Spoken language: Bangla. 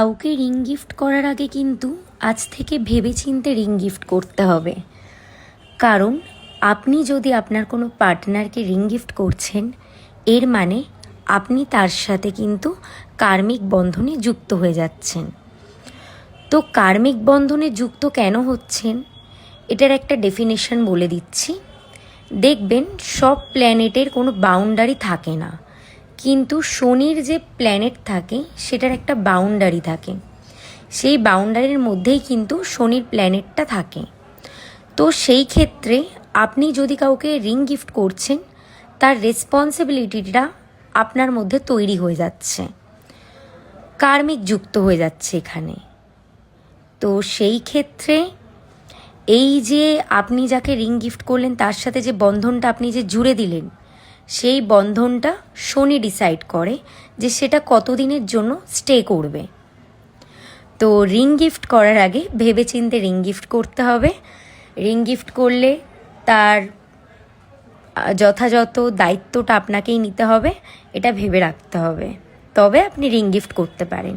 কাউকে রিং গিফট করার আগে কিন্তু আজ থেকে ভেবেচিন্তে রিং গিফট করতে হবে। কারণ আপনি যদি আপনার কোনো পার্টনারকে রিং গিফট করছেন, এর মানে আপনি তার সাথে কিন্তু কার্মিক বন্ধনে যুক্ত হয়ে যাচ্ছেন। তো কার্মিক বন্ধনে যুক্ত কেন হচ্ছেন, এটার একটা ডেফিনেশন বলে দিচ্ছি। দেখবেন সব প্ল্যানেটের কোনো বাউন্ডারি থাকে না, কিন্তু শনির যে প্ল্যানেট থাকে সেটার একটা বাউন্ডারি থাকে। সেই বাউন্ডারির মধ্যেই কিন্তু শনির প্ল্যানেটটা থাকে। তো সেই ক্ষেত্রে আপনি যদি কাউকে রিং গিফট করছেন, তার রেসপন্সিবিলিটিটা আপনার মধ্যে তৈরি হয়ে যাচ্ছে, কার্মিক যুক্ত হয়ে যাচ্ছে এখানে। তো সেই ক্ষেত্রে এই যে আপনি যাকে রিং গিফট করলেন তার সাথে যে বন্ধনটা আপনি যে জুড়ে দিলেন, সেই বন্ধনটা শনি ডিসাইড করে যে সেটা কতদিনের জন্য স্টে করবে। তো রিং গিফট করার আগে ভেবেচিন্তে রিং গিফট করতে হবে। রিং গিফট করলে তার যথাযথ দায়িত্বটা আপনাকেই নিতে হবে, এটা ভেবে রাখতে হবে, তবে আপনি রিং গিফট করতে পারেন।